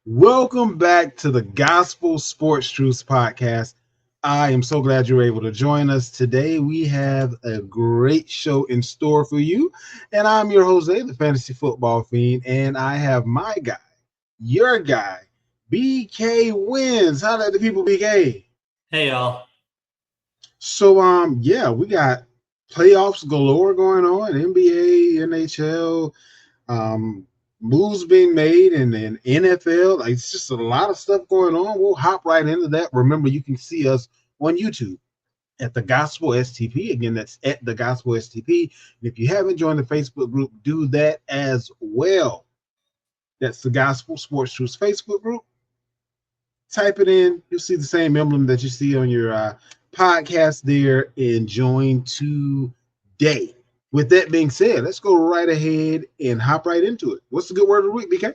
Welcome back to the Gospel Sports Truths Podcast. I am so glad you're able to join us today. We have a great show in store for you. And I'm your Jose, the fantasy football fiend, and I have my guy, your guy, BK Wins. How are the people, BK? Hey y'all. So we got playoffs galore going on, NBA, NHL, um, moves being made, and then NFL. Like, it's just a lot of stuff going on. We'll hop right into that. Remember, you can see us on YouTube at the Gospel STP. Again, that's at the Gospel STP. And if you haven't joined the Facebook group, do that as well. That's the Gospel Sports Truths Facebook group. Type it in. You'll see the same emblem that you see on your podcast there, and join today. With that being said, let's go right ahead and hop right into it. What's the good word of the week, BK?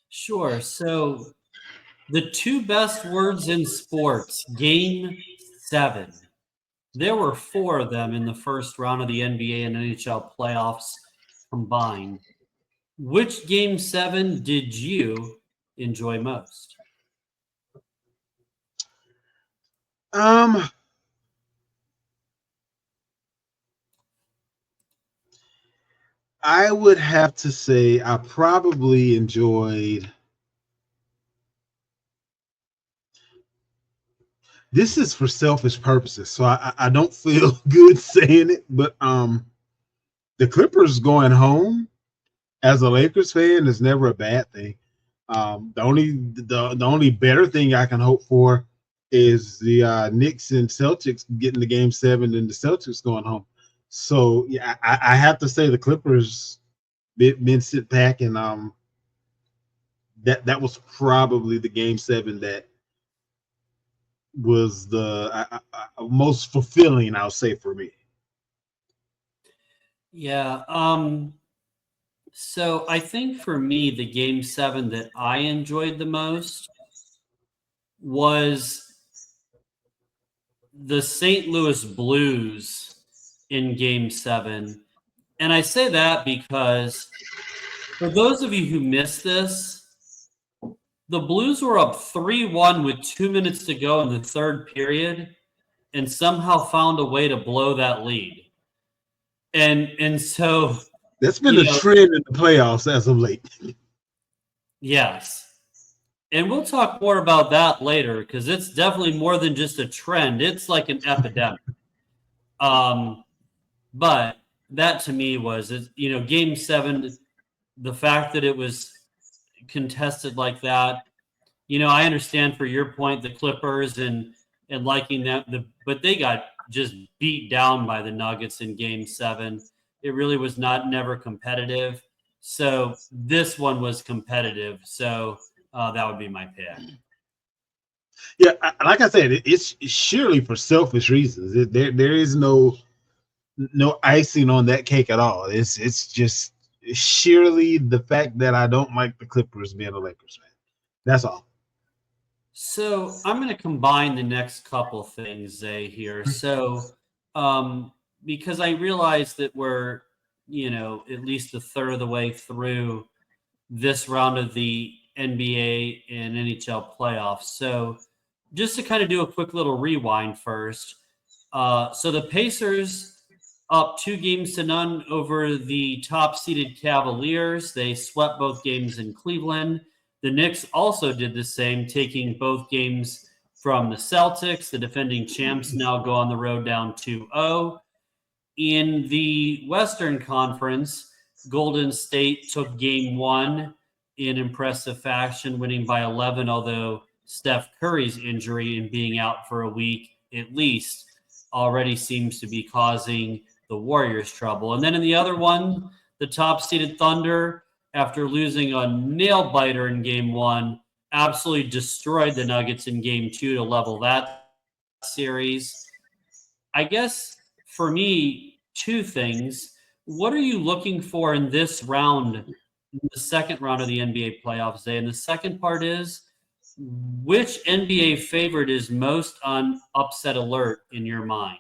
Sure. So the two best words in sports, game 7. There were 4 of them in the first round of the NBA and NHL playoffs combined. Which game 7 did you enjoy most? Um, I would have to say I probably enjoyed. This is for selfish purposes, so I don't feel good saying it, but the Clippers going home as a Lakers fan is never a bad thing. The only better thing I can hope for is the Knicks and Celtics getting the game 7 and the Celtics going home. So yeah, I have to say the Clippers been sit back, and that was probably the game 7 that was the most fulfilling, I'll say, for me. Yeah. So I think for me, the game 7 that I enjoyed the most was the St. Louis Blues in game 7. And I say that because for those of you who missed this, the Blues were up 3-1 with 2 minutes to go in the third period and somehow found a way to blow that lead. And so That's been the trend in the playoffs as of late. Yes. And we'll talk more about that later because it's definitely more than just a trend. It's like an epidemic. But that to me was, game 7, the fact that it was contested like that. I understand for your point, the Clippers and liking that, but they got just beat down by the Nuggets in game 7. It really was never competitive. So this one was competitive. So that would be my pick. Yeah, like I said, it's surely for selfish reasons. There is no icing on that cake at all. It's just surely the fact that I don't like the Clippers being a Lakers fan. That's all. So I'm going to combine the next couple things, Zay, here. So because I realize that we're, at least a third of the way through this round of the NBA and NHL playoffs. So just to kind of do a quick little rewind first. So the Pacers up 2-0 over the top seeded Cavaliers. They swept both games in Cleveland. The Knicks also did the same, taking both games from the Celtics. The defending champs now go on the road down 2-0. In the Western Conference, Golden State took game 1 in impressive fashion, winning by 11, although Steph Curry's injury and being out for a week at least already seems to be causing the Warriors trouble. And then in the other one, the top-seeded Thunder, after losing a nail-biter in game 1, absolutely destroyed the Nuggets in game 2 to level that series. I guess for me, 2 things. What are you looking for in this round, the second round of the NBA playoffs day? And the second part is, which NBA favorite is most on upset alert in your mind?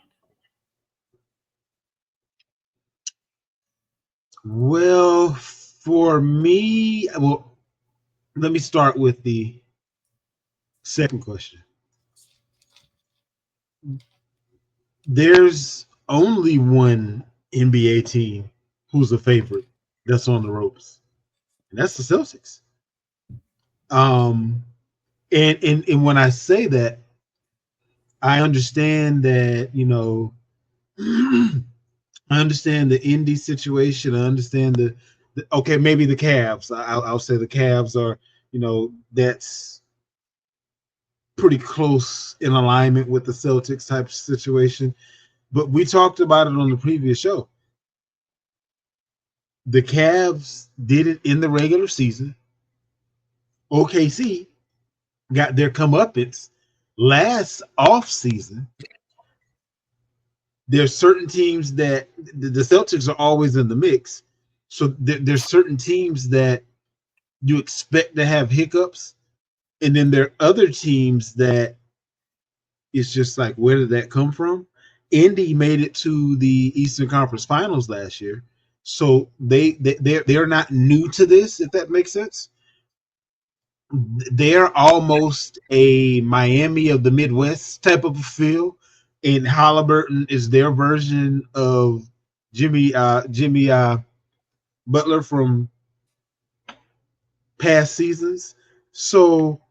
Well, for me, let me start with the second question. There's only one NBA team who's a favorite that's on the ropes, and that's the Celtics. Um, and when I say that, I understand that I understand the indie situation. I understand the okay, maybe the Cavs. I'll say the Cavs are, that's pretty close in alignment with the Celtics type situation. But we talked about it on the previous show. The Cavs did it in the regular season. OKC got their comeuppance last off season. There's certain teams that the Celtics are always in the mix. So there's certain teams that you expect to have hiccups, and then there are other teams that it's just like, where did that come from? Indy made it to the Eastern Conference Finals last year, so they're not new to this, if that makes sense. They're almost a Miami of the Midwest type of a feel, and Halliburton is their version of Jimmy Butler from past seasons. So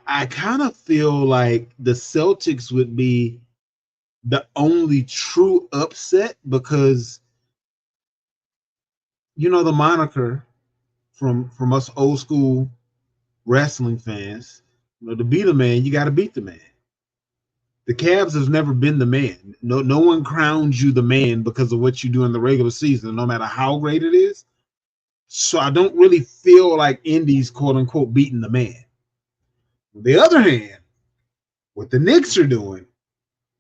I kind of feel like the Celtics would be the only true upset because the moniker from us old school wrestling fans, to beat a man, you got to beat the man. The Cavs has never been the man. No one crowns you the man because of what you do in the regular season, no matter how great it is. So I don't really feel like Indy's quote unquote beating the man. On the other hand, what the Knicks are doing,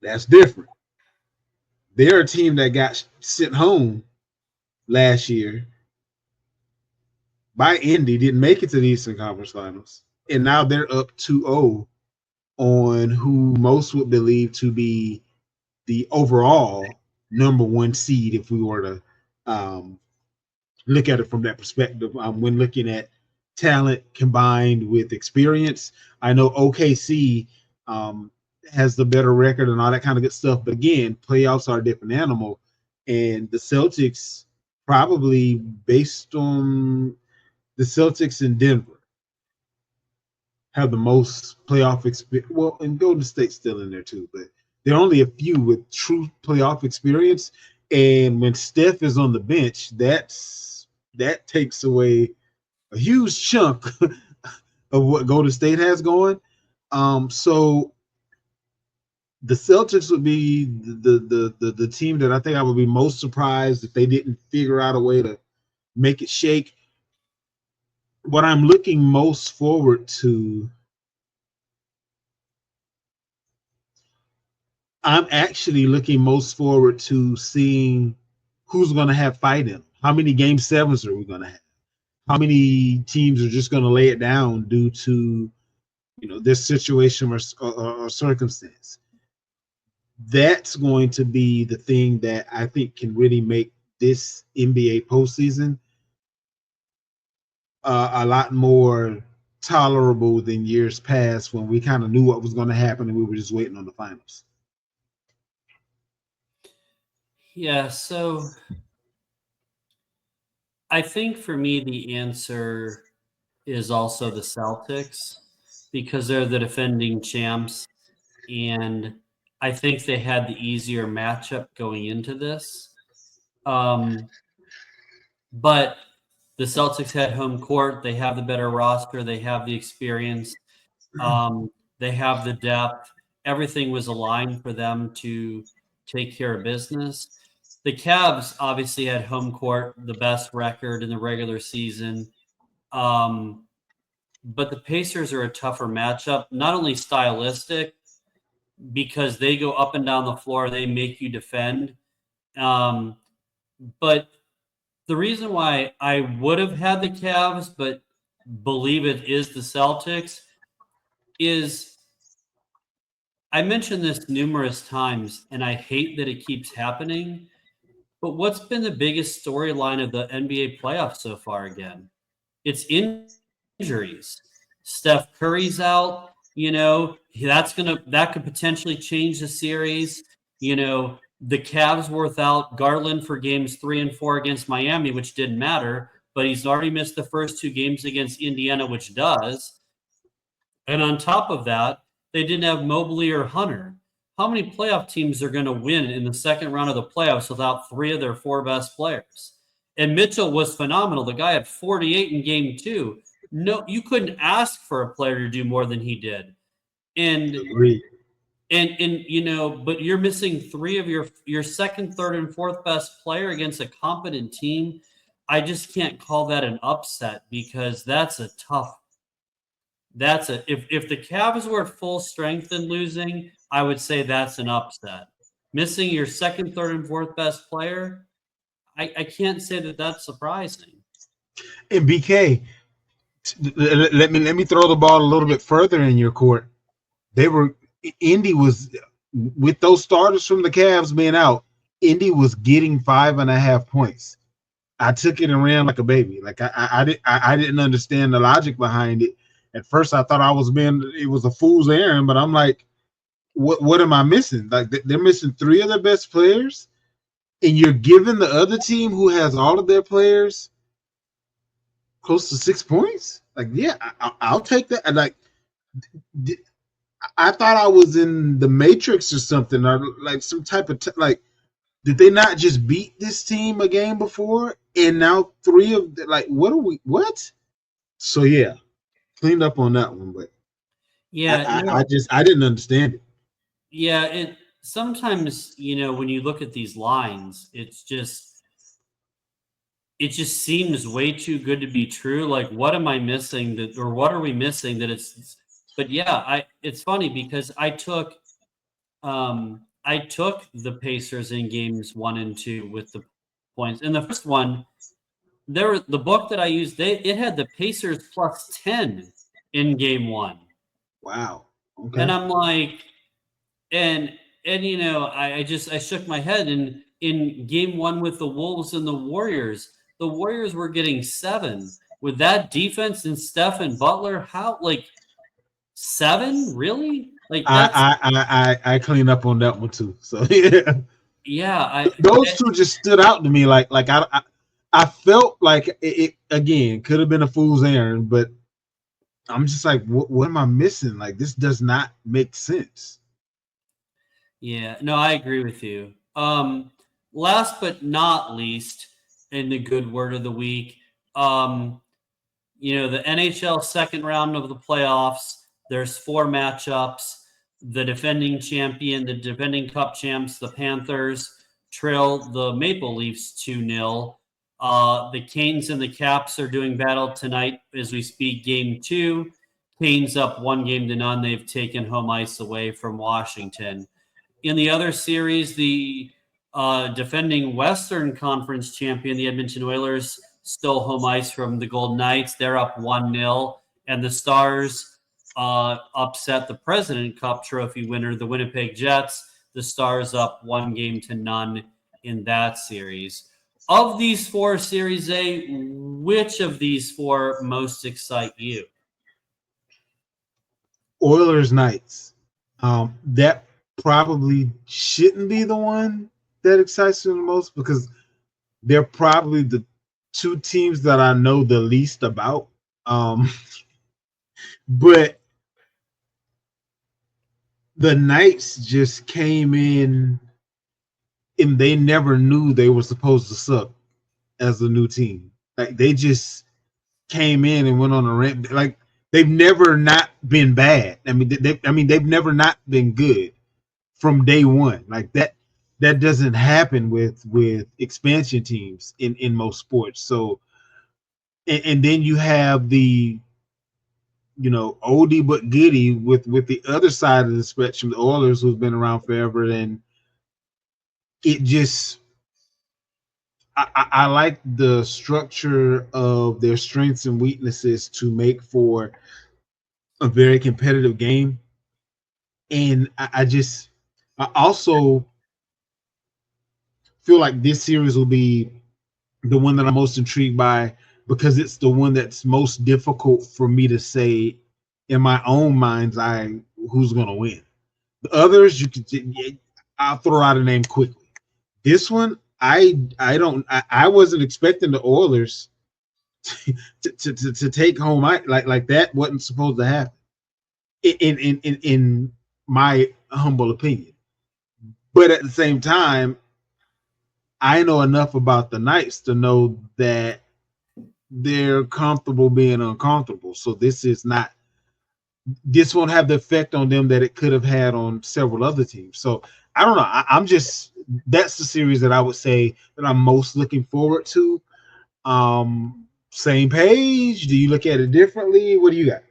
that's different. They're a team that got sent home last year by Indy, didn't make it to the Eastern Conference Finals, and now they're up 2-0 on who most would believe to be the overall number one seed if we were to look at it from that perspective. When looking at talent combined with experience, I know OKC has the better record and all that kind of good stuff. But again, playoffs are a different animal. And the Celtics, probably based on the Celtics in Denver, have the most playoff experience. Well, and Golden State's still in there too, but there are only a few with true playoff experience. And when Steph is on the bench, that takes away a huge chunk of what Golden State has going. So the Celtics would be the team that I think I would be most surprised if they didn't figure out a way to make it shake. What I'm looking most forward to, I'm actually looking most forward to seeing who's going to have fight in. How many game sevens are we going to have? How many teams are just going to lay it down due to this situation or circumstance? That's going to be the thing that I think can really make this NBA postseason a lot more tolerable than years past when we kind of knew what was going to happen and we were just waiting on the finals. Yeah, so I think for me the answer is also the Celtics because they're the defending champs, and I think they had the easier matchup going into this. Um, but the Celtics had home court. They have the better roster. They have the experience. They have the depth. Everything was aligned for them to take care of business. The Cavs obviously had home court, the best record in the regular season. Um, but the Pacers are a tougher matchup, not only stylistic, because they go up and down the floor, they make you defend. Um, but the reason why I would have had the Cavs, but believe it is the Celtics, is I mentioned this numerous times, and I hate that it keeps happening. But what's been the biggest storyline of the NBA playoffs so far again? It's injuries. Steph Curry's out. That could potentially change the series. The Cavs were without Garland for games 3 and 4 against Miami, which didn't matter, but he's already missed the first 2 games against Indiana, which does. And on top of that, they didn't have Mobley or Hunter. How many playoff teams are going to win in the second round of the playoffs without 3 of their 4 best players? And Mitchell was phenomenal. The guy had 48 in game 2. No, you couldn't ask for a player to do more than he did. And Agreed. but you're missing 3 of your second, third, and fourth best player against a competent team. I just can't call that an upset because that's a tough. If the Cavs were at full strength and losing, I would say that's an upset. Missing your second, third, and fourth best player, I can't say that that's surprising. And BK, let me throw the ball a little bit further in your court. They were Indy was with those starters from the Cavs being out. Indy was getting 5.5 points. I took it and ran like a baby. Like I didn't understand the logic behind it. At first, I thought it was a fool's errand, but I'm like, what am I missing? Like they're missing 3 of their best players, and you're giving the other team who has all of their players close to 6 points. Like, yeah, I'll take that. And like, I thought I was in the Matrix or something, or like some type of like. Did they not just beat this team a game before, and now 3 of like what are we? What? So yeah, cleaned up on that one, but Yeah, no, I didn't understand it. yeah. It sometimes when you look at these lines, it just seems way too good to be true. Like, what am I missing that, or what are we missing that it's? But yeah, it's funny because I took the Pacers in games 1 and 2 with the points. In the first one, the book that I used, it had the Pacers +10 in game 1. Wow. And Okay. I'm like, I shook my head. And in game 1 with the Wolves and the Warriors were getting 7 with that defense and Steph and Butler. How, like, 7? Really? Like, that's, I cleaned up on that one too. So yeah, yeah. those two just stood out to me. Like I felt like it again could have been a fool's errand, but I'm just like, what am I missing? Like this does not make sense. Yeah, no, I agree with you. Last but not least, in the good word of the week, um, the NHL second round of the playoffs, there's 4 matchups. The defending champion, the defending cup champs, the Panthers, trail the Maple Leafs 2-0. The Canes and the Caps are doing battle tonight as we speak, game 2. Canes up 1-0. They've taken home ice away from Washington. In the other series, the defending Western Conference champion, the Edmonton Oilers, stole home ice from the Golden Knights. They're up 1-0. And the Stars upset the President Cup trophy winner, the Winnipeg Jets. The Stars up 1-0 in that series. Of these 4 series, which of these 4 most excite you? Oilers Knights. That probably shouldn't be the one that excites me the most because they're probably the 2 teams that I know the least about. But the Knights just came in and they never knew they were supposed to suck as a new team. Like they just came in and went on a rant. Like they've never not been bad. They've never not been good from day one. Like that doesn't happen with expansion teams in most sports. So and then you have the oldie but goodie with the other side of the spectrum, the Oilers, who've been around forever, and it just I like the structure of their strengths and weaknesses to make for a very competitive game. And I also feel like this series will be the one that I'm most intrigued by because it's the one that's most difficult for me to say in my own mind's eye who's going to win. The others, I'll throw out a name quickly. This one, I don't, I wasn't expecting the Oilers to take home. Like that wasn't supposed to happen. In my humble opinion, but at the same time, I know enough about the Knights to know that they're comfortable being uncomfortable. So this won't have the effect on them that it could have had on several other teams. So I don't know. I'm just that's the series that I would say that I'm most looking forward to. Same page? Do you look at it differently? What do you got?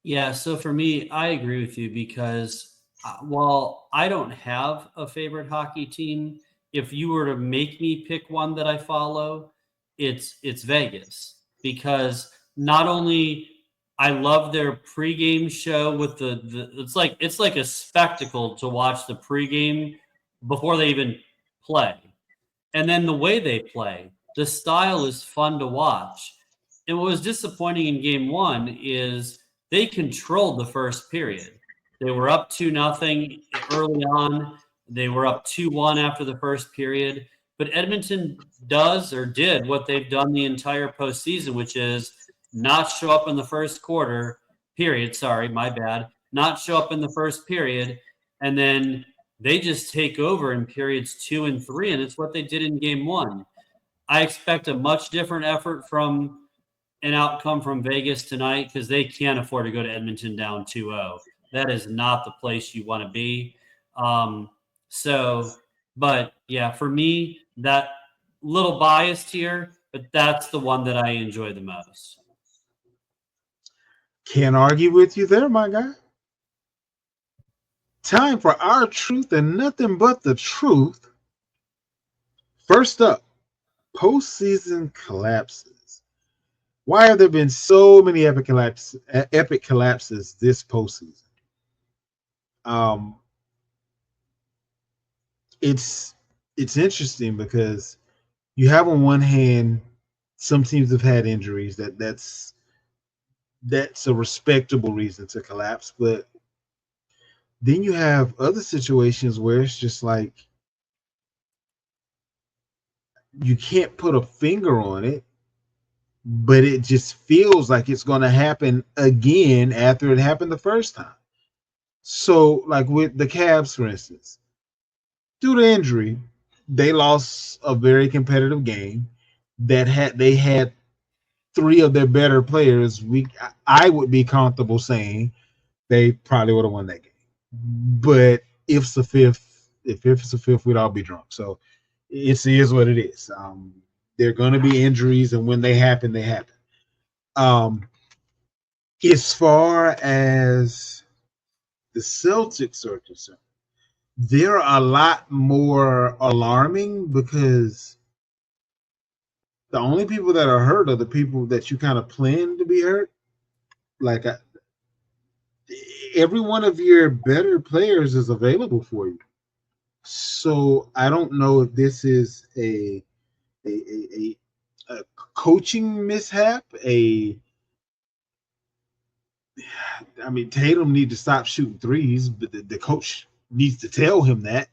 Yeah, so for me, I agree with you because while I don't have a favorite hockey team, if you were to make me pick one that I follow, it's Vegas because not only I love their pregame show with the it's like a spectacle to watch the pregame before they even play. And then the way they play, the style is fun to watch. And what was disappointing in game one is they controlled the first period. They were up 2-0 early on. They were up 2-1 after the first period. But Edmonton does or did what they've done the entire postseason, which is not show up in the first quarter, period. Sorry, my bad. Not show up in the first period. And then they just take over in periods 2 and 3, and it's what they did in game one. I expect a much different effort from an outcome from Vegas tonight because they can't afford to go to Edmonton down 2-0. That is not the place you want to be. Um, so, but yeah, for me, that little biased here, but that's the one that I enjoy the most. Can't argue with you there, my guy. Time for our truth and nothing but the truth. First up, postseason collapses. Why have there been so many epic collapses this postseason? Um, it's it's interesting because you have on one hand some teams have had injuries that's a respectable reason to collapse, but then you have other situations where it's just like you can't put a finger on it, but it just feels like it's going to happen again after it happened the first time. So, like with the Cavs, for instance, due to injury, they lost a very competitive game they had three of their better players. I would be comfortable saying they probably would have won that game. But if it's the fifth, if it's the fifth, we'd all be drunk. So it is what it is. There are going to be injuries, and when they happen, they happen. Um, as far as the Celtics are concerned, they're a lot more alarming because the only people that are hurt are the people that you kind of plan to be hurt. Like every one of your better players is available for you. So I don't know if this is a coaching mishap. I mean, Tatum needs to stop shooting threes, but the coach needs to tell him that.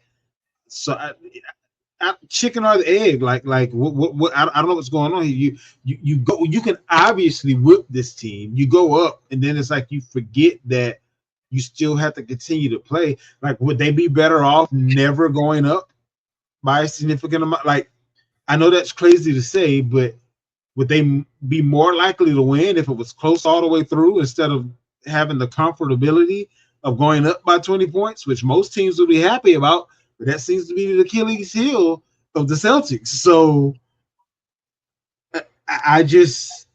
So chicken or the egg, like what I don't know what's going on here. You go, you can obviously whip this team. You go up, and then it's like you forget that you still have to continue to play. Like, would they be better off never going up by a significant amount? Like, I know that's crazy to say, but would they be more likely to win if it was close all the way through instead of having the comfortability of going up by 20 points, which most teams would be happy about? But that seems to be the Achilles heel of the Celtics. So I just,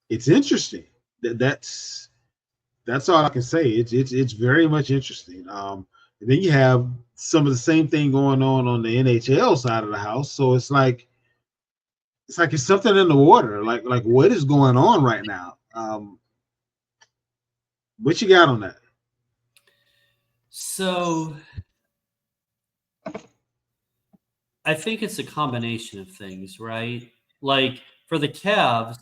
it's interesting. That's all I can say. It's very much interesting. And then you have some of the same thing going on the NHL side of the house. So it's something in the water. Like what is going on right now? What you got on that? So I think it's a combination of things, right? Like for the Cavs,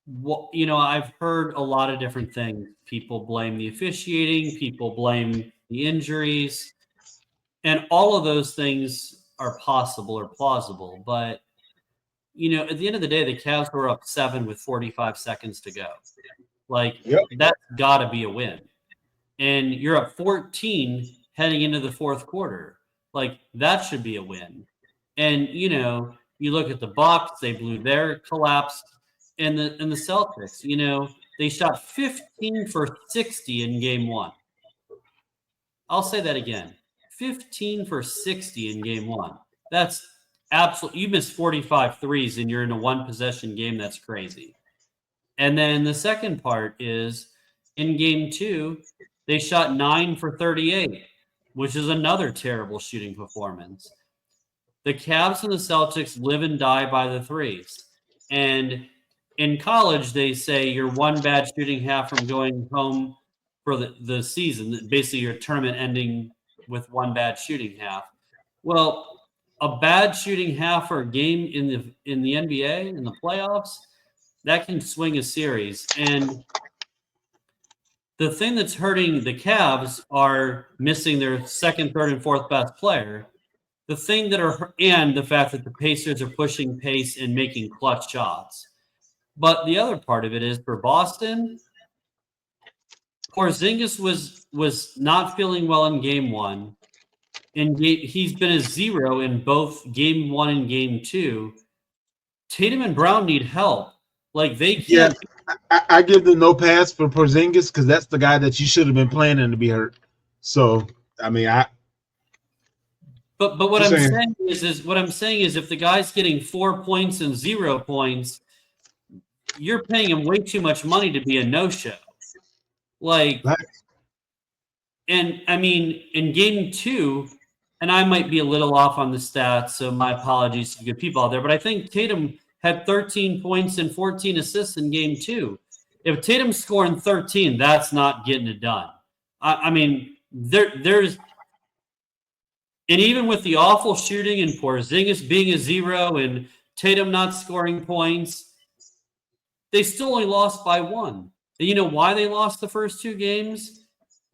I've heard a lot of different things. People blame the officiating, people blame the injuries, and all of those things are possible or plausible. But, at the end of the day, the Cavs were up 7 with 45 seconds to go. Like, Yep. that's got to be a win. And you're up 14 heading into the fourth quarter. Like, that should be a win. And, you look at the Bucks, they blew their collapse, and the Celtics, they shot 15 for 60 in game one. I'll say that again. 15 for 60 in game one. That's absolutely, you missed 45 threes and you're in a one possession game. That's crazy. And then the second part is in game two, they shot 9 for 38, which is another terrible shooting performance. The Cavs and the Celtics live and die by the threes. And in college, they say you're one bad shooting half from going home for the season. Basically, your tournament ending with one bad shooting half. Well, a bad shooting half or a game in the NBA, in the playoffs, that can swing a series. And the thing that's hurting the Cavs are missing their second, third, and fourth best player. And the fact that the Pacers are pushing pace and making clutch shots. But the other part of it is for Boston, Porzingis was not feeling well in game one. And he's been a 0 in both game one and game two. Tatum and Brown need help. Like, they Yeah, can't. I give them no pass for Porzingis because that's the guy that you should have been planning to be hurt. So, I mean, But what just I'm saying. saying is if the guy's getting 4 points and 0 points, you're paying him way too much money to be a no-show. Like, Right. and I mean, in game two, and I might be a little off on the stats, so my apologies to good people out there, but I think Tatum had 13 points and 14 assists in game two. If Tatum's scoring 13, that's not getting it done. I mean, there's, and even with the awful shooting and Porzingis being a 0 and Tatum not scoring points, they still only lost by 1. And you know why they lost the first 2 games?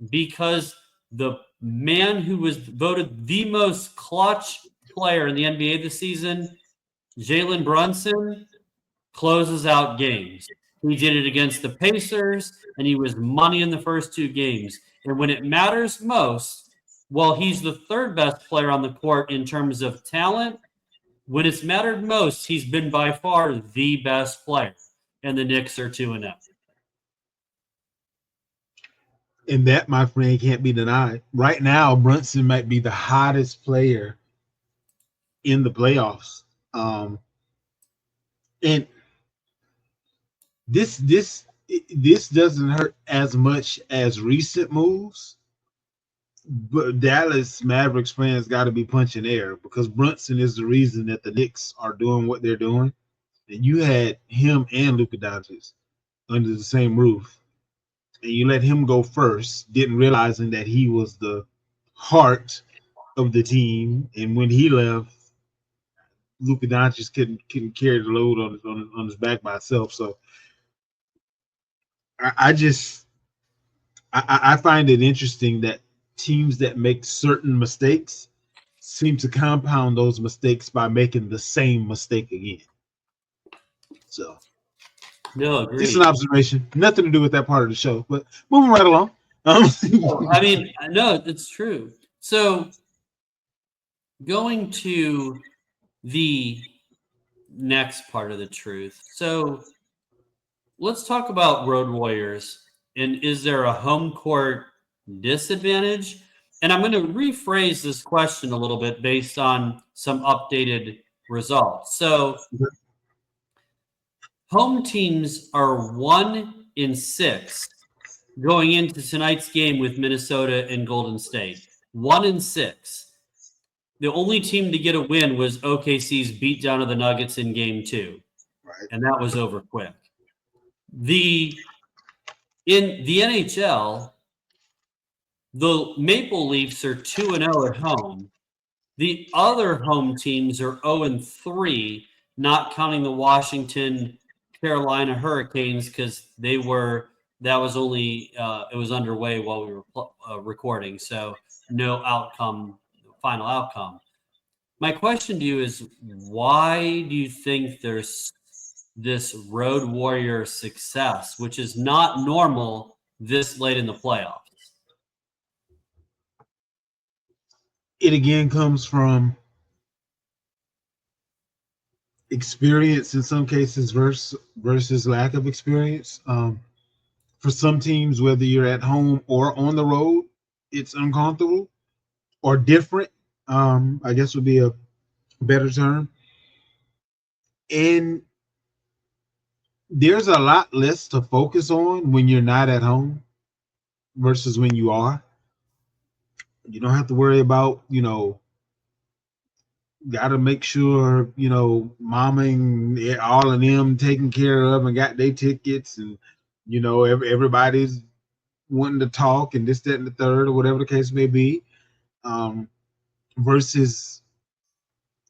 Because the man who was voted the most clutch player in the NBA this season, Jalen Brunson, closes out games. He did it against the Pacers, and he was money in the first 2 games. And when it matters most, well, he's the third best player on the court in terms of talent. When it's mattered most, he's been by far the best player. And the Knicks are 2-0. And that, my friend, can't be denied. Right now, Brunson might be the hottest player in the playoffs. And this doesn't hurt as much as recent moves, but Dallas Mavericks fans got to be punching air because Brunson is the reason that the Knicks are doing what they're doing. And you had him and Luka Doncic under the same roof, and you let him go first, didn't realizing that he was the heart of the team. And when he left, Luka Doncic couldn't carry the load on his back by himself. So I find it interesting that teams that make certain mistakes seem to compound those mistakes by making the same mistake again. So No, just an agreed. observation, nothing to do with that part of the show, but moving right along. I mean, no, it's true. So going to the next part of the truth. So let's talk about Road Warriors. And is there a home court disadvantage? And I'm going to rephrase this question a little bit based on some updated results. So home teams are 1-6 going into tonight's game with Minnesota and Golden State. 1-6. The only team to get a win was OKC's beatdown of the Nuggets in game 2. Right. And that was over quick. In the NHL, the Maple Leafs are 2-0 at home. The other home teams are 0-3, not counting the Washington Carolina Hurricanes because that was only it was underway while we were recording, so no final outcome. My question to you is, why do you think there's this Road Warrior success, which is not normal this late in the playoffs? It again comes from experience in some cases versus lack of experience. For some teams, whether you're at home or on the road, it's uncomfortable or different. I guess would be a better term. And there's a lot less to focus on when you're not at home versus when you are. You don't have to worry about, got to make sure, mama and all of them taken care of and got their tickets, and, everybody's wanting to talk and this, that, and the third, or whatever the case may be, versus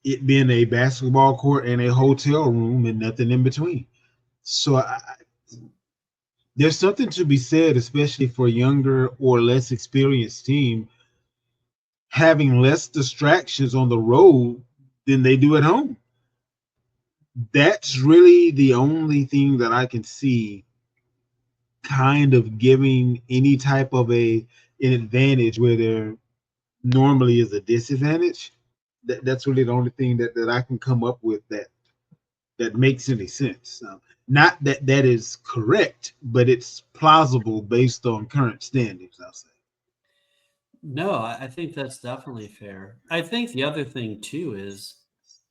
it being a basketball court and a hotel room and nothing in between. So there's something to be said, especially for younger or less experienced team, having less distractions on the road than they do at home. That's really the only thing that I can see kind of giving any type of an advantage where there normally is a disadvantage. That's really the only thing that I can come up with that makes any sense. Not that that is correct, but it's plausible based on current standings, I'll say. No, I think that's definitely fair. I think the other thing too is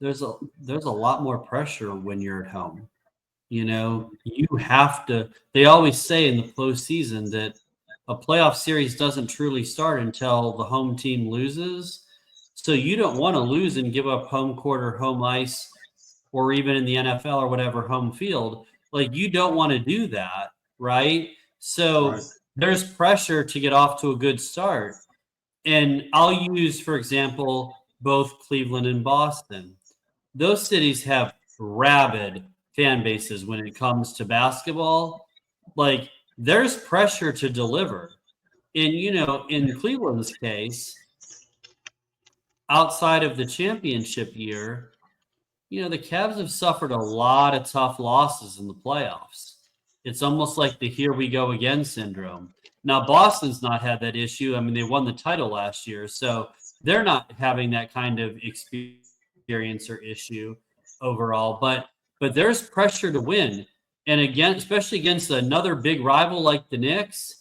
there's a lot more pressure when you're at home. You have to. They always say in the postseason that a playoff series doesn't truly start until the home team loses. So you don't want to lose and give up home court or home ice, or even in the NFL or whatever, home field. Like, you don't want to do that, right? Right. So there's pressure to get off to a good start. And I'll use, for example, both Cleveland and Boston. Those cities have rabid fan bases when it comes to basketball. Like, there's pressure to deliver. And, in Cleveland's case, outside of the championship year, the Cavs have suffered a lot of tough losses in the playoffs. It's almost like the here we go again syndrome. Now, Boston's not had that issue. I mean, they won the title last year, so they're not having that kind of experience or issue overall. But there's pressure to win. And again, especially against another big rival like the Knicks,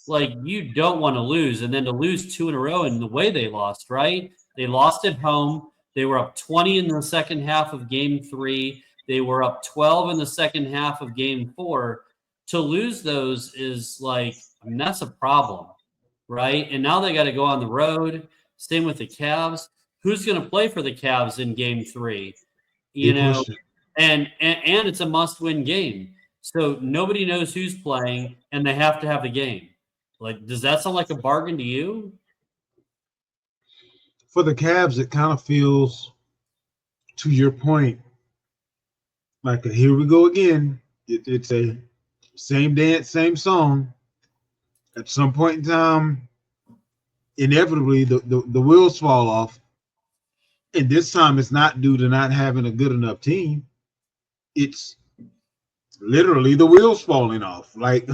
like, you don't want to lose. And then to lose two in a row in the way they lost, right? They lost at home. They were up 20 in the second half of game 3. They were up 12 in the second half of game 4. To lose those is like, I mean, that's a problem, right? And now they got to go on the road. Same with the Cavs. Who's going to play for the Cavs in game 3? Big question. And it's a must-win game. So nobody knows who's playing, and they have to have the game. Like, does that sound like a bargain to you? For the Cavs, it kind of feels, to your point, like a here we go again. It's a same dance, same song. At some point in time, inevitably the wheels fall off. And this time it's not due to not having a good enough team. It's literally the wheels falling off. Like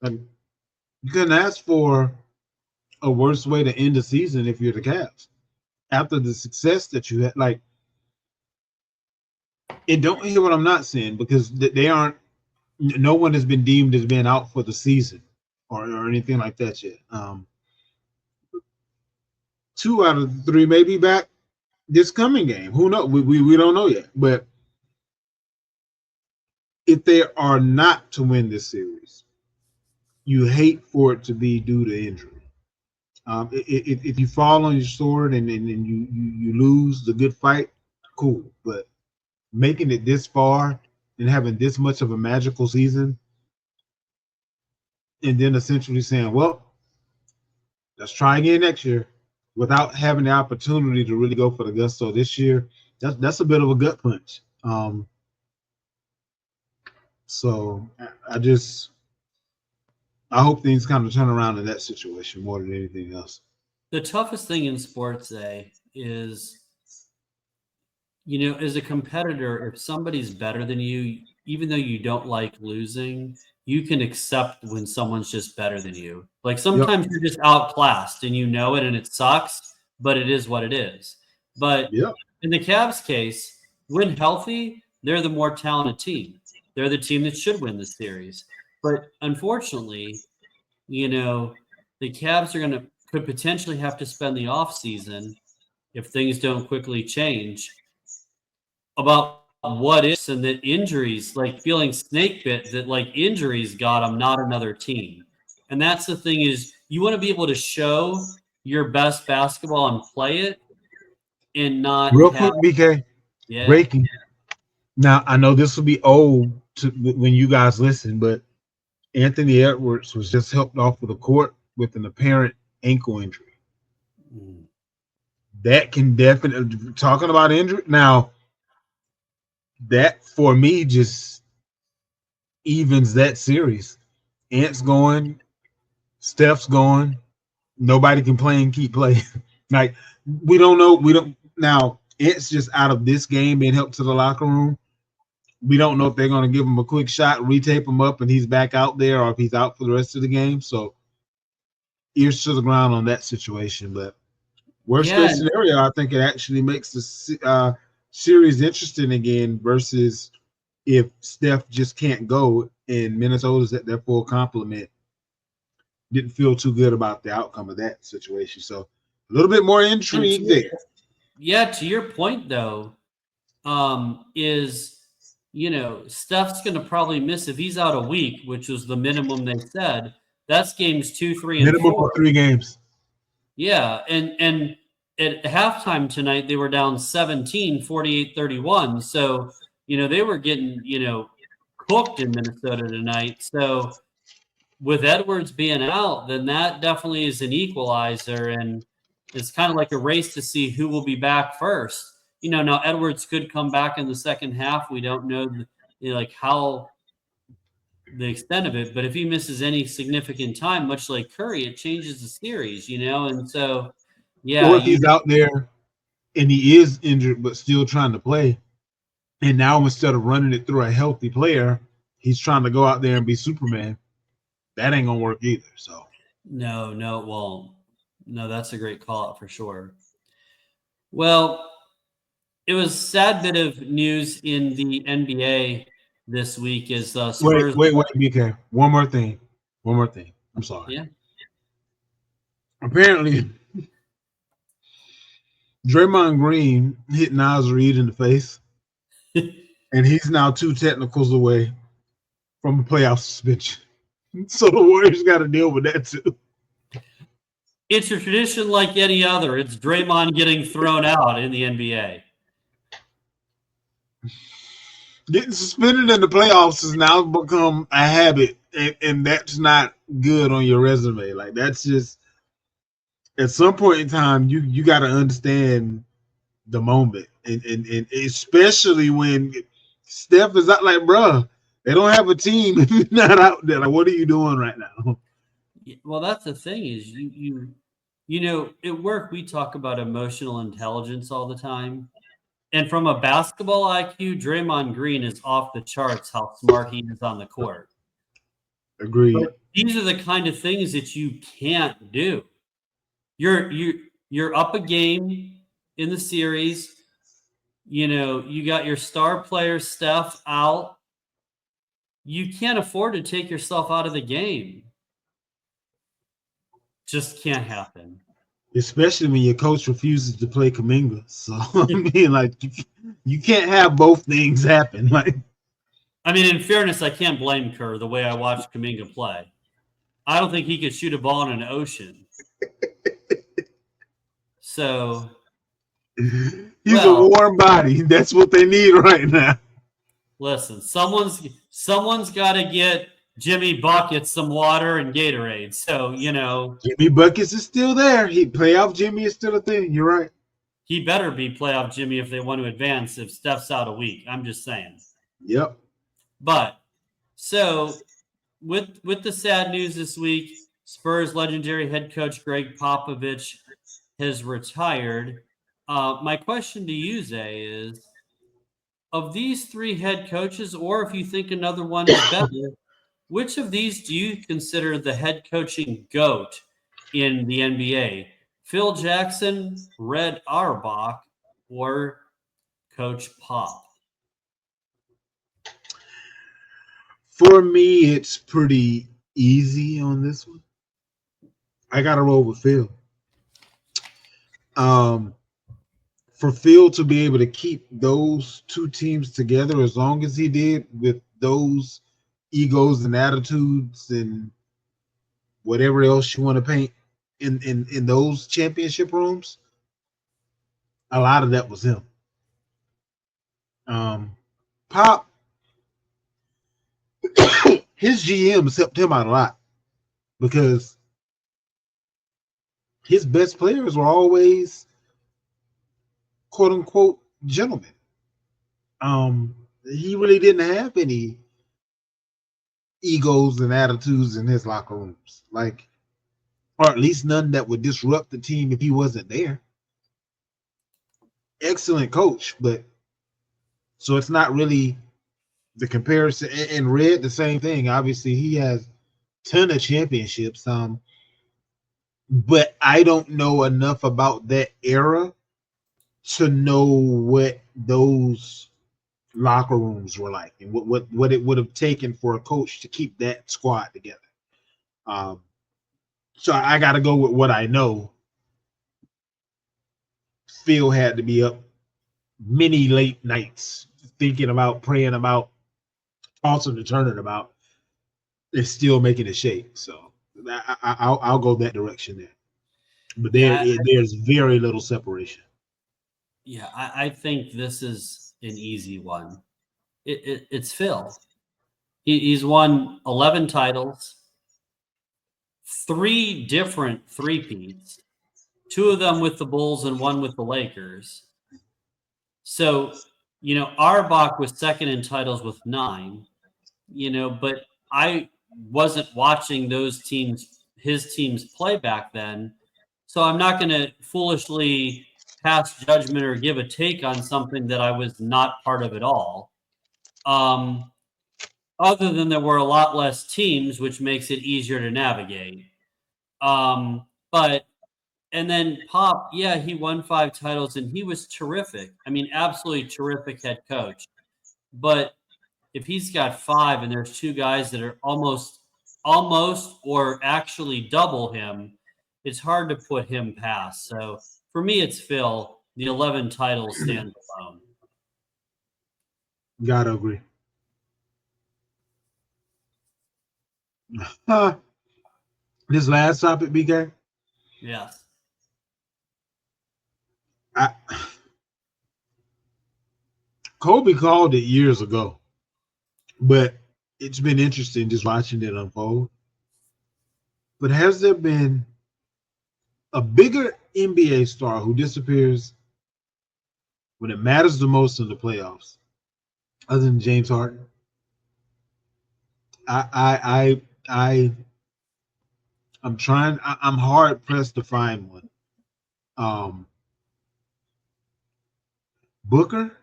you couldn't ask for a worse way to end the season if you're the Cavs. After the success that you had, like, and don't hear what I'm not saying, because they aren't, no one has been deemed as being out for the season or anything like that yet. 2 out of 3 may be back this coming game. Who knows? We don't know yet. But if they are not to win this series, you hate for it to be due to injury. If you fall on your sword and you lose the good fight, cool. But making it this far and having this much of a magical season, and then essentially saying, well, let's try again next year, without having the opportunity to really go for the gusto this year, that's a bit of a gut punch. So I hope things kind of turn around in that situation more than anything else. The toughest thing in sports, is, as a competitor, if somebody's better than you, even though you don't like losing, you can accept when someone's just better than you. Like Yep. sometimes you're just outclassed and you know it and it sucks, but it is what it is. But Yep. in the Cavs case, when healthy, they're the more talented team. They're the team that should win the series. But unfortunately, the Cavs are going to could potentially have to spend the offseason if things don't quickly change about what ifs and that injuries, like feeling snake bit, that like injuries got them, not another team. And that's the thing is you want to be able to show your best basketball and play it and not Real have, quick, BK, yeah. breaking. Now I know this will be old when you guys listen, but Anthony Edwards was just helped off of the court with an apparent ankle injury. Mm. That can definitely talking about injury. Now that for me just evens that series. Ant's going, Steph's going. Nobody can play and keep playing. Like we don't know. We don't now. Ant's just out of this game being helped to the locker room. We don't know if they're going to give him a quick shot, retape him up, and he's back out there, or if he's out for the rest of the game. So ears to the ground on that situation. But worst Yeah. case scenario, I think it actually makes the series interesting again versus if Steph just can't go and Minnesota's at their full complement. Didn't feel too good about the outcome of that situation. So a little bit more And intrigue there. to your point though, is Steph's going to probably miss if he's out a week, which was the minimum they said. That's games 2, 3, and Minimum of 4. 3 games. Yeah, and at halftime tonight they were down 17, 48-31. So they were getting cooked in Minnesota tonight. So with Edwards being out, then that definitely is an equalizer, and it's kind of like a race to see who will be back first. Now Edwards could come back in the second half. We don't know, like how the extent of it, but if he misses any significant time, much like Curry, it changes the series, and so yeah, Or if he's out there and he is injured but still trying to play, and now instead of running it through a healthy player, he's trying to go out there and be Superman. That ain't gonna work either. So no, it won't. No, that's a great call out for sure. Well, it was a sad bit of news in the NBA this week is Spurs. wait, BK. One more thing. I'm sorry. Yeah. Apparently, Draymond Green hit Nas Reed in the face, and he's now 2 technicals away from a playoff suspension. So the Warriors got to deal with that too. It's a tradition like any other. It's Draymond getting thrown out in the NBA. Getting suspended in the playoffs has now become a habit, and that's not good on your resume. Like that's just at some point in time you got to understand the moment, and especially when Steph is out. Like, bruh, they don't have a team if you're not out there. Like, what are you doing right now? Well, that's the thing is at work we talk about emotional intelligence all the time. And from a basketball IQ, Draymond Green is off the charts how smart he is on the court. Agreed. But these are the kind of things that you can't do. You're up a game in the series. You got your star player Steph out. You can't afford to take yourself out of the game. Just can't happen. Especially when your coach refuses to play Kuminga. So I mean, like, you can't have both things happen. Like, I mean, in fairness, I can't blame Kerr the way I watched Kuminga play. I don't think he could shoot a ball in an ocean. So he's a warm body. That's what they need right now. Listen, someone's got to get Jimmy Buckets some water and Gatorade. So Jimmy Buckets is still there. Playoff Jimmy is still a thing. You're right. He better be playoff Jimmy if they want to advance. If Steph's out a week, I'm just saying. Yep. But So with the sad news this week, Spurs legendary head coach Greg Popovich has retired. My question to you, Zay, is of these three head coaches, or if you think another one is better, which of these do you consider the head coaching GOAT in the NBA? Phil Jackson, Red Auerbach, or Coach Pop? For me, it's pretty easy on this one. I got to roll with Phil. Um, for Phil to be able to keep those two teams together as long as he did with those egos and attitudes and whatever else you want to paint in those championship rooms, a lot of that was him. Pop, his GMs helped him out a lot because his best players were always quote unquote gentlemen. He really didn't have any egos and attitudes in his locker rooms, like, or at least none that would disrupt the team if he wasn't there. Excellent coach, but so it's not really the comparison. And Red, the same thing. Obviously, he has a ton of championships. But I don't know enough about that era to know what those locker rooms were like and what it would have taken for a coach to keep that squad together. Um, so I got to go with what I know. Phil had to be up many late nights thinking about, praying about, tossing and turning about, and still making it shape. So I'll go that direction there. But Yeah, there's very little separation. yeah, I think this is an easy one. It's Phil. He's won 11 titles, three different three-peats, two of them with the Bulls and one with the Lakers. So, Auerbach was second in titles with 9, but I wasn't watching his teams play back then. So I'm not going to foolishly pass judgment or give a take on something that I was not part of at all. Other than there were a lot less teams, which makes it easier to navigate. But and then Pop, yeah, he won 5 titles and he was terrific. I mean, absolutely terrific head coach. But if he's got 5 and there's 2 guys that are almost or actually double him, it's hard to put him past. So for me, it's Phil. The 11 titles stand alone. Gotta agree. This last topic, BK. Yes. I, Kobe called it years ago, but it's been interesting just watching it unfold. But has there been a bigger NBA star who disappears when it matters the most in the playoffs, other than James Harden? I'm trying. I'm hard pressed to find one. Um, Booker,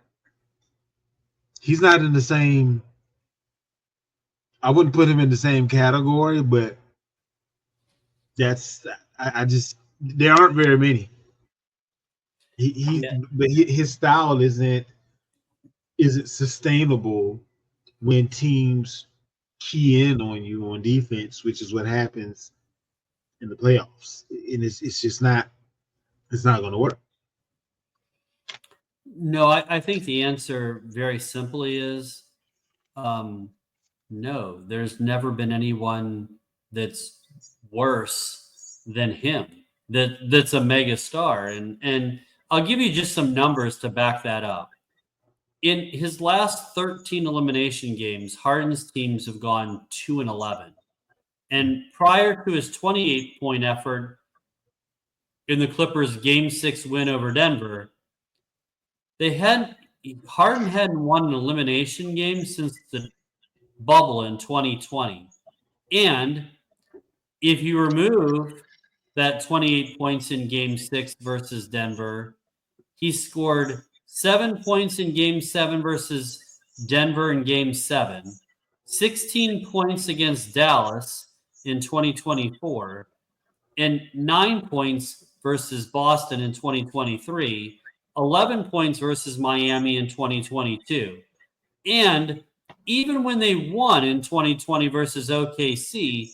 he's not in the same. I wouldn't put him in the same category, but that's. I just there aren't very many. Yeah. But his style isn't sustainable when teams key in on you on defense, which is what happens in the playoffs, and it's just not. It's not going to work. No, I think the answer very simply is no. There's never been anyone that's worse than him. That's a mega star, and I'll give you just some numbers to back that up. In his last 13 elimination games, Harden's teams have gone 2-11, and prior to his 28-point effort in the Clippers' Game 6 win over Denver, Harden hadn't won an elimination game since the bubble in 2020. And if you remove that 28 points in game 6 versus Denver, he scored 7 points in game 7 versus Denver in game 7, 16 points against Dallas in 2024, and 9 points versus Boston in 2023, 11 points versus Miami in 2022. And even when they won in 2020 versus OKC,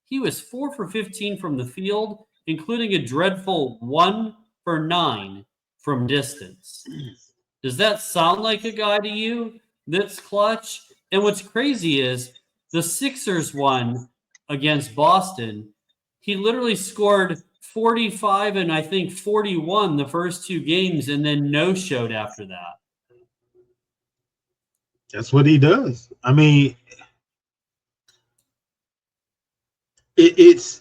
he was 4 for 15 from the field, including a dreadful 1 for 9 from distance. Does that sound like a guy to you that's clutch? And what's crazy is the Sixers won against Boston. He literally scored 45 and I think 41 the first 2 games and then no showed after that. That's what he does. I mean, it's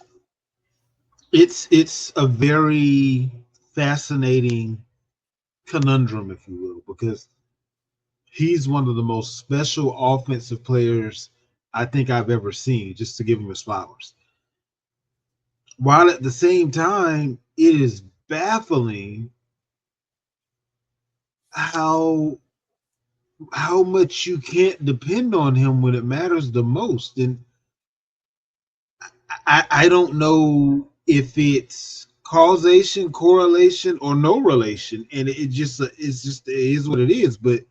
a very fascinating conundrum, if you will, because he's one of the most special offensive players I think I've ever seen, just to give him his flowers. While at the same time, it is baffling how much you can't depend on him when it matters the most. And I don't know if it's causation, correlation, or no relation, and it is what it is. But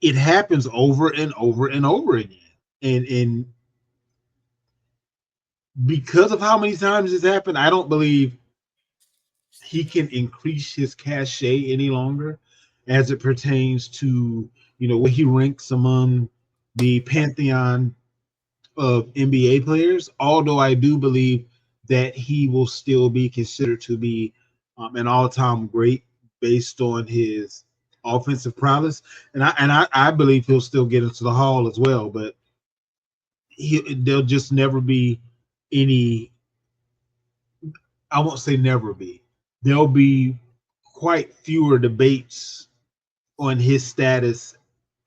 it happens over and over and over again, and because of how many times it's happened, I don't believe he can increase his cachet any longer as it pertains to where he ranks among the pantheon of NBA players, although I do believe that he will still be considered to be an all-time great based on his offensive prowess, and I believe he'll still get into the Hall as well. But there'll just never be any. I won't say never be. There'll be quite fewer debates on his status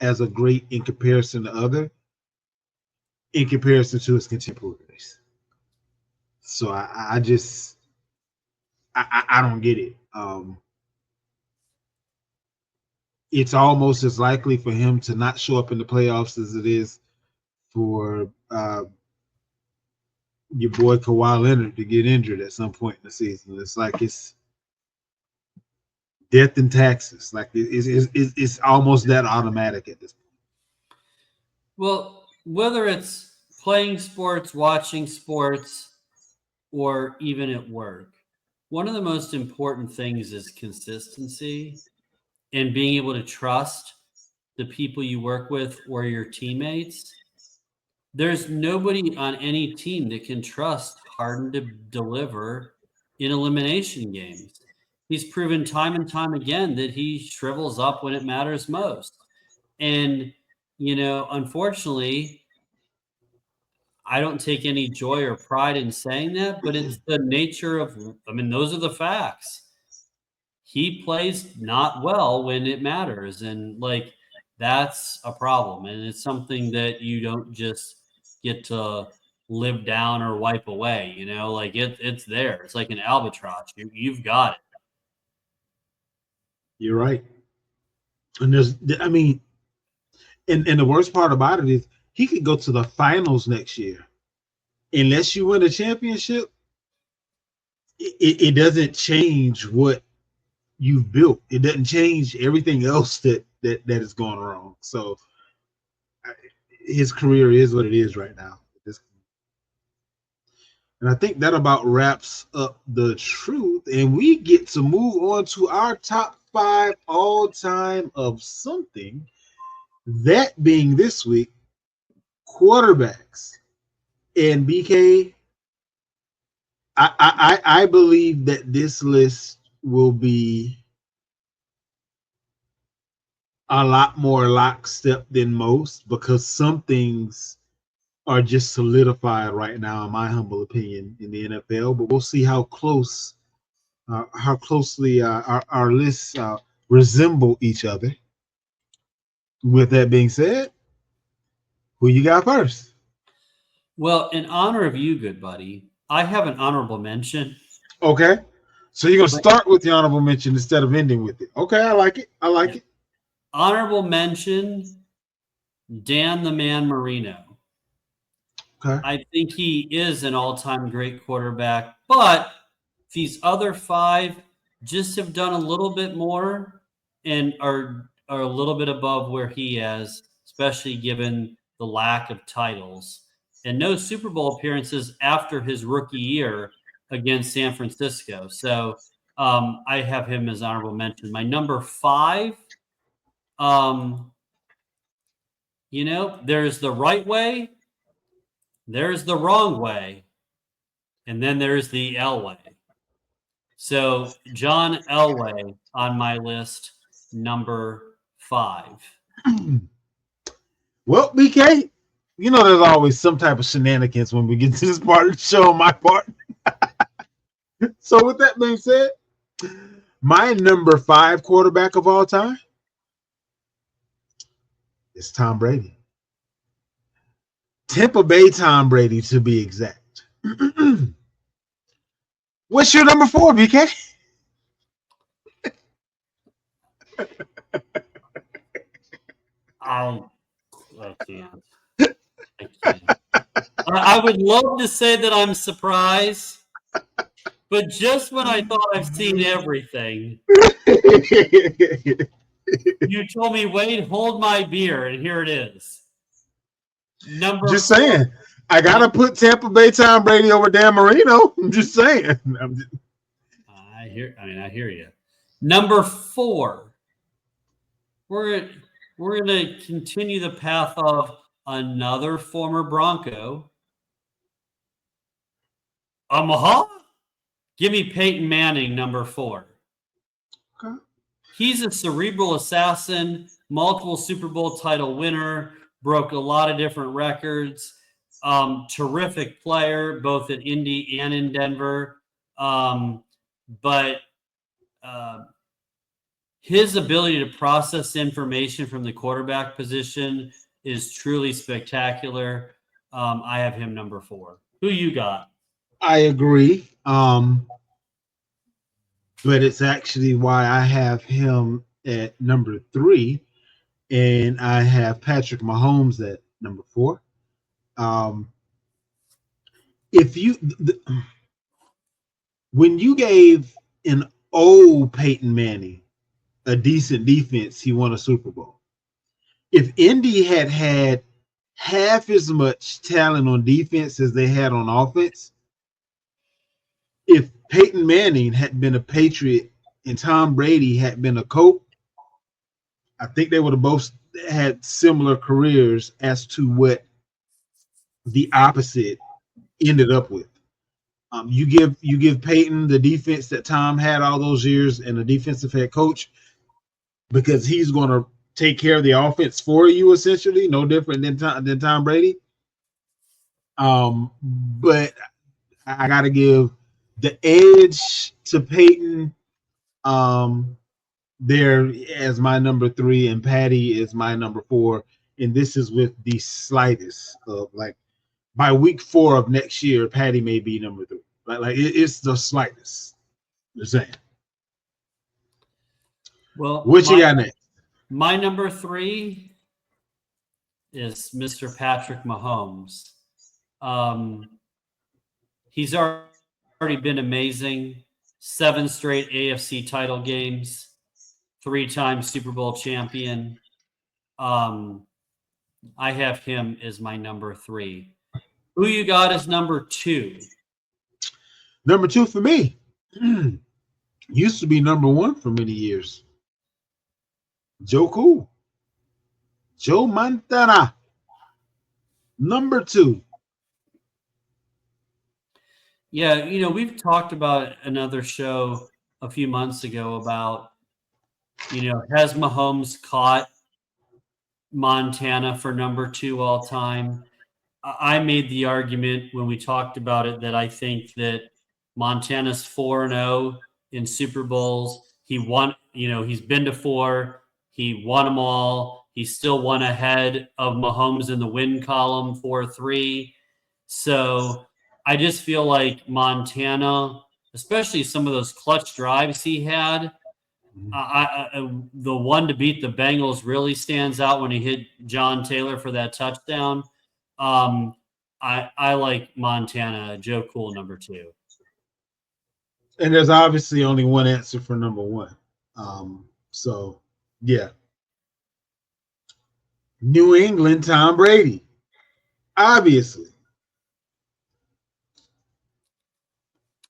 as a great in comparison to his contemporaries. So I just I don't get it. It's almost as likely for him to not show up in the playoffs as it is for your boy Kawhi Leonard to get injured at some point in the season. It's like it's death and taxes. Like it's almost that automatic at this point. Well, whether it's playing sports, watching sports, or even at work, one of the most important things is consistency and being able to trust the people you work with or your teammates. There's nobody on any team that can trust Harden to deliver in elimination games. He's proven time and time again that he shrivels up when it matters most. And, unfortunately, I don't take any joy or pride in saying that, but it's the nature of, those are the facts. He plays not well when it matters. And that's a problem. And it's something that you don't just get to live down or wipe away, it's there. It's like an albatross. You've got it. You're right. And and the worst part about it is he could go to the finals next year. Unless you win a championship, it doesn't change what you've built. It doesn't change everything else that is going wrong. So his career is what it is right now. And I think that about wraps up the truth. And we get to move on to our top 5 all time of something. That being this week, quarterbacks. And BK, I believe that this list will be a lot more lockstep than most because some things are just solidified right now, in my humble opinion, in the NFL. But we'll see how closely our lists resemble each other. With that being said, Who you got first? Well, in honor of you, good buddy, I have an honorable mention. Okay. So you're gonna But start with the honorable mention instead of ending with it. Okay, I like it. I like yeah, it. honorable mention, Dan the Man Marino. Okay. I think he is an all-time great quarterback, but these other five just have done a little bit more and are a little bit above where he is, especially given the lack of titles and no Super Bowl appearances after his rookie year against San Francisco. So I have him as honorable mention. My number five, um, there's the right way, there's the wrong way, and then there's the Elway. So John Elway on my list, number five. Well, BK, you know there's always some type of shenanigans when we get to this part of the show on my part. So with that being said, my number five quarterback of all time is Tom Brady. Tampa Bay Tom Brady, to be exact. What's your number four, BK? I can't. I can't. I would love to say that I'm surprised, but just when I thought I've seen everything, you told me, wait, hold my beer, and here it is. Number Just four. saying. I gotta put Tampa Bay Tom Brady over Dan Marino. I'm just saying. I hear you. Number four. We're we're going to continue the path of another former Bronco. Omaha? Give me Peyton Manning, number four. Okay. He's a cerebral assassin, multiple Super Bowl title winner, broke a lot of different records. Terrific player, both at Indy and in Denver. But his ability to process information from the quarterback position is truly spectacular. I have him number four. Who you got? I agree. But it's actually why I have him at number three, and I have Patrick Mahomes at number four. Um, if you when you gave an old Peyton Manning a decent defense, he won a Super Bowl. If Indy had had half as much talent on defense as they had on offense, if Peyton Manning had been a Patriot and Tom Brady had been a Colt, I think they would have both had similar careers as to what the opposite ended up with. You give Peyton the defense that Tom had all those years and a defensive head coach because he's going to take care of the offense for you essentially, no different than Tom Brady. But I got to give the edge to Peyton there as my number three, and Patty is my number four. And this is with the slightest of like by week 4 of next year, Patty may be number three. It's the slightest. Just saying. Well, What you got next? my number three is Mr. Patrick Mahomes. He's already been amazing. 7 straight AFC title games, 3-time Super Bowl champion. I have him as my number three. Who you got as number two? Number two for me used to be number one for many years. Joe Cool. Joe Montana. Number two. Yeah, we've talked about another show a few months ago about, has Mahomes caught Montana for number two all time? I made the argument when we talked about it that I think that Montana's 4-0 in Super Bowls. He won, he's been to 4. He won them all. He's still one ahead of Mahomes in the win column, 4-3. So I just feel like Montana, especially some of those clutch drives he had, the one to beat the Bengals really stands out when he hit John Taylor for that touchdown. I like Montana, Joe Cool, number 2. And there's obviously only one answer for number 1. So, yeah. New England, Tom Brady. Obviously.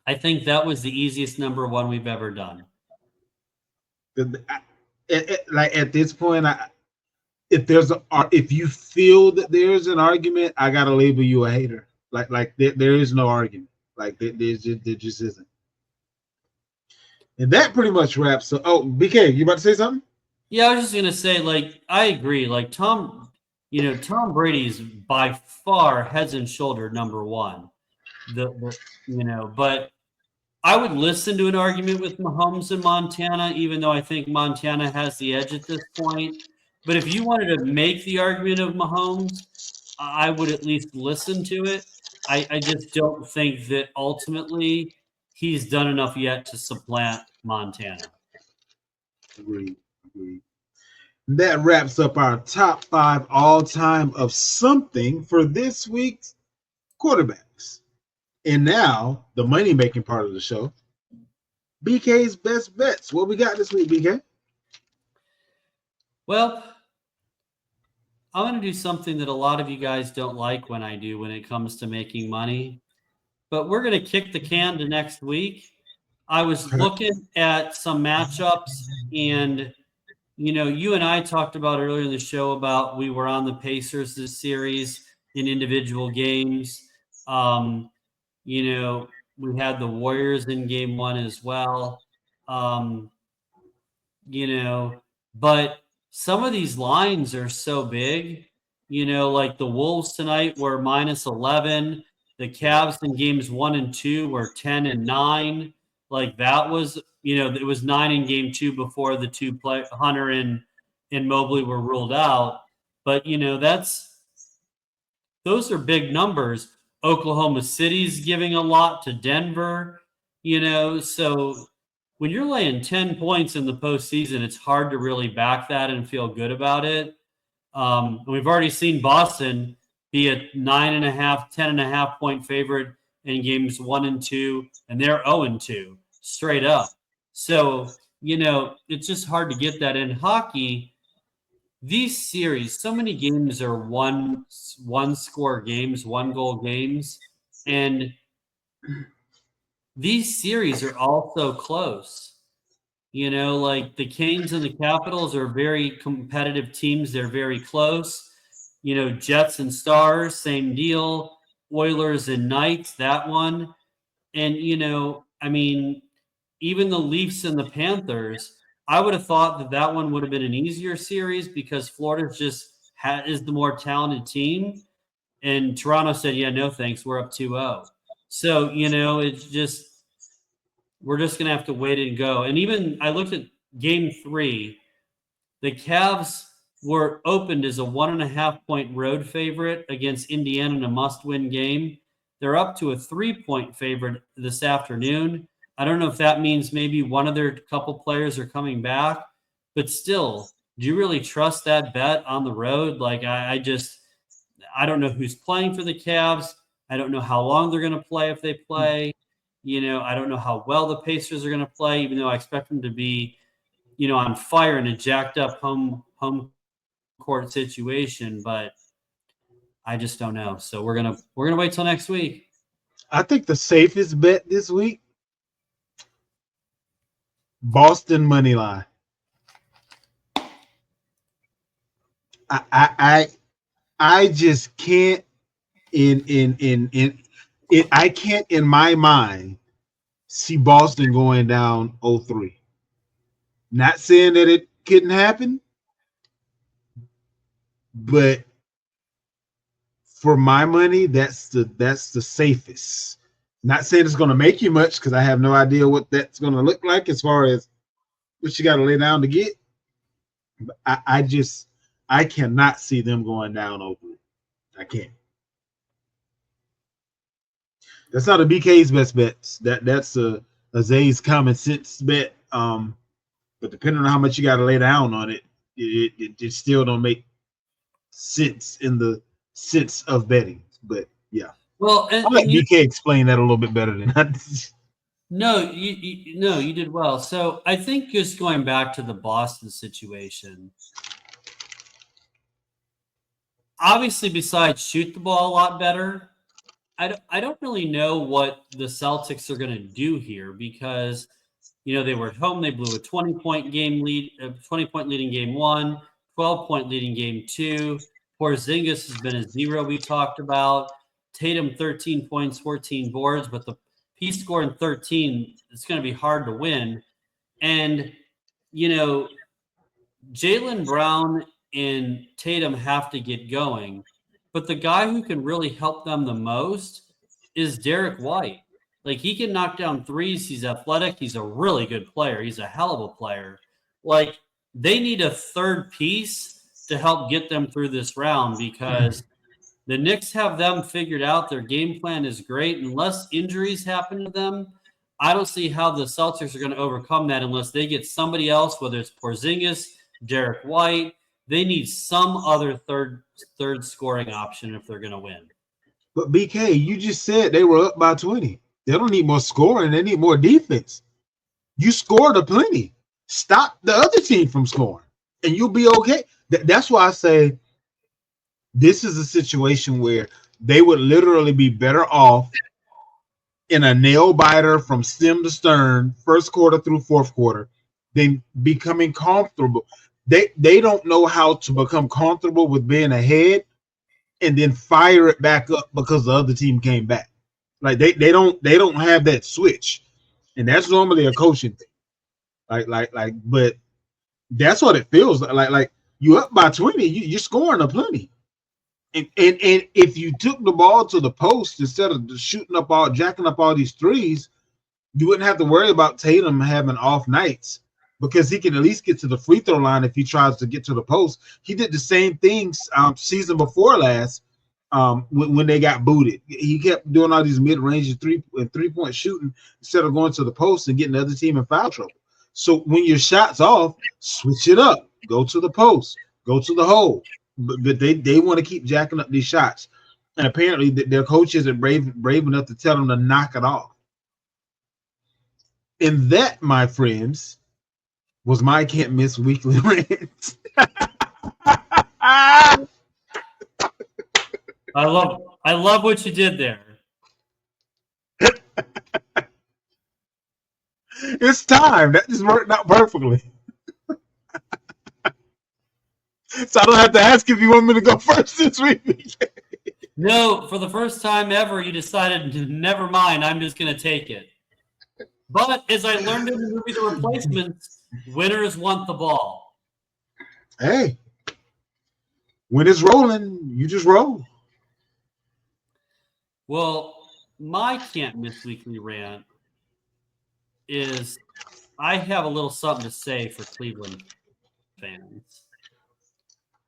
I think that was the easiest number 1 we've ever done. Like at this point, if you feel that there's an argument, I gotta label you a hater. Like there is no argument. Like there just isn't. And that pretty much wraps up. Oh, BK, you about to say something? Yeah, I was just gonna say, like, I agree. Like Tom Brady's by far heads and shoulder number 1. But I would listen to an argument with Mahomes and Montana, even though I think Montana has the edge at this point. But if you wanted to make the argument of Mahomes, I would at least listen to it. I just don't think that ultimately he's done enough yet to supplant Montana. Agreed. That wraps up our top 5 all-time of something for this week's quarterbacks. And now, the money-making part of the show, BK's best bets. What we got this week, BK? Well, I'm going to do something that a lot of you guys don't like when I do when it comes to making money. But we're going to kick the can to next week. I was looking at some matchups, and you and I talked about earlier in the show about we were on the Pacers this series in individual games. We had the Warriors in game 1 as well. But some of these lines are so big, like the Wolves tonight were -11. The Cavs in games 1 and 2 were 10 and 9. Like that was, it was 9 in game 2 before the two Hunter and Mobley were ruled out. But those are big numbers. Oklahoma City's giving a lot to Denver, so when you're laying 10 points in the postseason, it's hard to really back that and feel good about it. We've already seen Boston be a 9.5, 10.5 point favorite in games 1 and 2, and they're 0-2 straight up. So, it's just hard to get that in hockey. These series, so many games are one score games, 1 goal games, and these series are all so close. Like the Canes and the Capitals are very competitive teams. They're very close. Jets and Stars, same deal. Oilers and Knights, that one. And, even the Leafs and the Panthers, I would have thought that one would have been an easier series because Florida just is the more talented team. And Toronto said, yeah, no thanks. We're up 2-0. So, it's just, we're just going to have to wait and go. And even I looked at game 3, the Cavs were opened as a 1.5 point road favorite against Indiana in a must-win game. They're up to a 3-point favorite this afternoon. I don't know if that means maybe one of their couple players are coming back, but still, do you really trust that bet on the road? Like, I don't know who's playing for the Cavs. I don't know how long they're going to play if they play. I don't know how well the Pacers are going to play, even though I expect them to be, on fire in a jacked up home court situation. But I just don't know. So we're gonna wait till next week. I think the safest bet this week, Boston money line. I just can't I can't in my mind see Boston going down 0-3. Not saying that it couldn't happen, but for my money, that's the safest. Not saying it's going to make you much because I have no idea what that's going to look like as far as what you got to lay down to get. But I cannot see them going down over it. I can't. That's not a BK's best bet. That's a Zay's common sense bet. But depending on how much you got to lay down on it, it still don't make sense in the sense of betting. But yeah, Well, I'll let BK explain that a little bit better than I. No, you did well. So I think just going back to the Boston situation, obviously, besides shoot the ball a lot better, I don't really know what the Celtics are going to do here because, they were at home. They blew a 20-point game lead, a 20-point lead in game one, 12-point lead in game two. Porzingis has been a zero we talked about. Tatum, 13 points, 14 boards, but he's scoring 13. It's going to be hard to win. And, Jaylen Brown and Tatum have to get going. But the guy who can really help them the most is Derek White. Like, he can knock down threes. He's athletic. He's a really good player. He's a hell of a player. Like, they need a third piece to help get them through this round because the Knicks have them figured out. Their game plan is great. Unless injuries happen to them, I don't see how the Celtics are going to overcome that unless they get somebody else, whether it's Porzingis, Derek White. They need some other third scoring option if they're going to win. But BK, you just said they were up by 20. They don't need more scoring. They need more defense. You scored a plenty. Stop the other team from scoring, and you'll be okay. That's why I say this is a situation where they would literally be better off in a nail biter from stem to stern, first quarter through fourth quarter, than becoming comfortable. They don't know how to become comfortable with being ahead and then fire it back up because the other team came back. Like they don't have that switch, and that's normally a coaching thing. But that's what it feels like. Like you up by 20, you're scoring a plenty. And if you took the ball to the post instead of jacking up all these threes, you wouldn't have to worry about Tatum having off nights because he can at least get to the free throw line if he tries to get to the post. He did the same things season before last when they got booted. He kept doing all these mid-range three-point shooting instead of going to the post and getting the other team in foul trouble. So when your shot's off, switch it up. Go to the post. Go to the hole. But they want to keep jacking up these shots. And apparently their coach isn't brave enough to tell them to knock it off. And that, my friends, was my can't miss weekly rant. I love what you did there. It's time. That just worked out perfectly. So I don't have to ask if you want me to go first this week. No, for the first time ever, you decided to never mind. I'm just going to take it. But as I learned in the movie The Replacements, winners want the ball. Hey, when it's rolling, you just roll. Well, my can't miss weekly rant is I have a little something to say for Cleveland fans.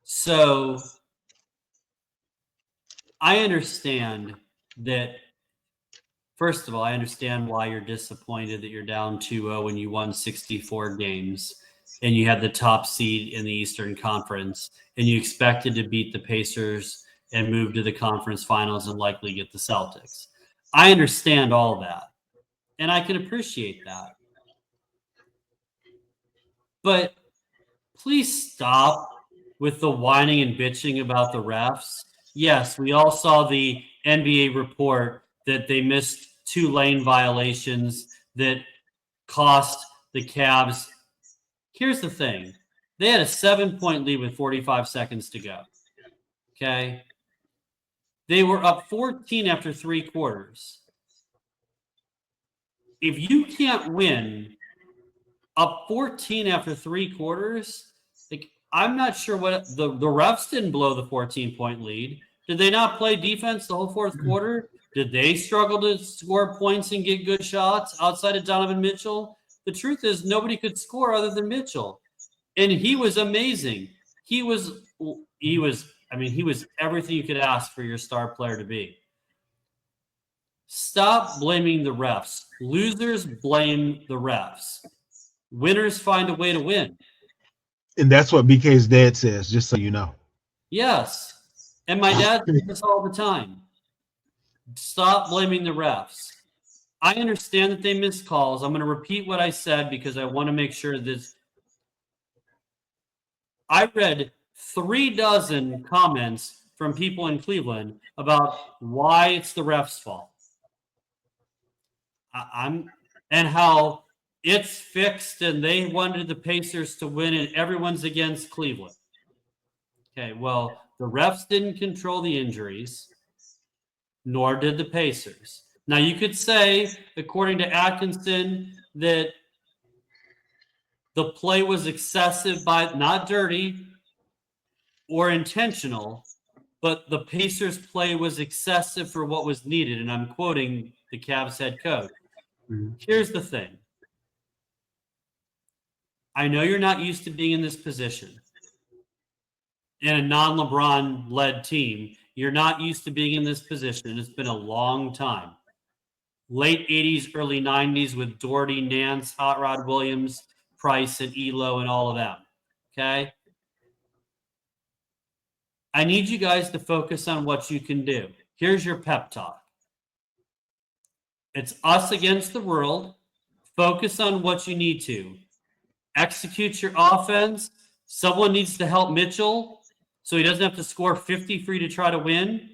So I understand that. First of all, I understand why you're disappointed that you're down 2-0 when you won 64 games and you had the top seed in the Eastern Conference and you expected to beat the Pacers and move to the conference finals and likely get the Celtics. I understand all that, and I can appreciate that. But please stop with the whining and bitching about the refs. Yes, we all saw the NBA report that they missed 2 lane violations that cost the Cavs. Here's the thing. They had a 7-point lead with 45 seconds to go. Okay? They were up 14 after 3 quarters. If you can't win up 14 after 3 quarters, I'm not sure what the refs didn't blow the 14-point lead. Did they not play defense the whole fourth quarter? Did they struggle to score points and get good shots outside of Donovan Mitchell? The truth is nobody could score other than Mitchell. And he was amazing. He was he was everything you could ask for your star player to be. Stop blaming the refs. Losers blame the refs. Winners find a way to win. And that's what BK's dad says, just so you know. Yes. And my dad says this all the time. Stop blaming the refs. I understand that they missed calls. I'm going to repeat what I said because I want to make sure this. I read 36 comments from people in Cleveland about why it's the refs' fault. And how it's fixed and they wanted the Pacers to win and everyone's against Cleveland. Okay, well, the refs didn't control the injuries, nor did the Pacers. Now, you could say, according to Atkinson, that the play was excessive by not dirty or intentional, but the Pacers' play was excessive for what was needed. And I'm quoting the Cavs head coach. Mm-hmm. Here's the thing. I know you're not used to being in this position. In a non-LeBron-led team, you're not used to being in this position. It's been a long time. Late 80s, early 90s with Doherty, Nance, Hot Rod Williams, Price, and Elo, and all of them. Okay? I need you guys to focus on what you can do. Here's your pep talk. It's us against the world. Focus on what you need to. Execute your offense. Someone needs to help Mitchell so he doesn't have to score 50 for you to try to win.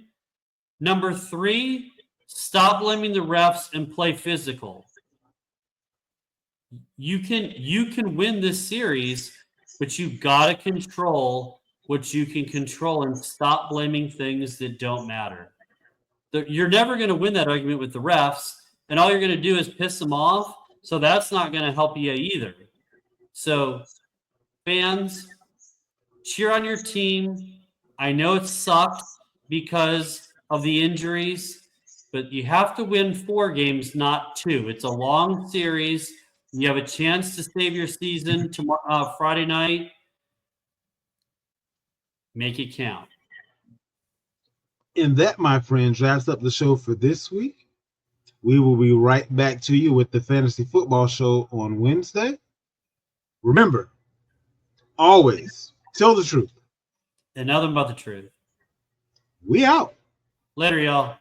Number 3, stop blaming the refs and play physical. You can win this series, but you got to control what you can control and stop blaming things that don't matter. You're never going to win that argument with the refs, and all you're going to do is piss them off, so that's not going to help you either. So, fans, cheer on your team. I know it sucked because of the injuries, but you have to win 4 games, not 2. It's a long series. You have a chance to save your season tomorrow, Friday night. Make it count. And that, my friends, wraps up the show for this week. We will be right back to you with the Fantasy Football Show on Wednesday. Remember, always tell the truth. And nothing but the truth. We out. Later, y'all.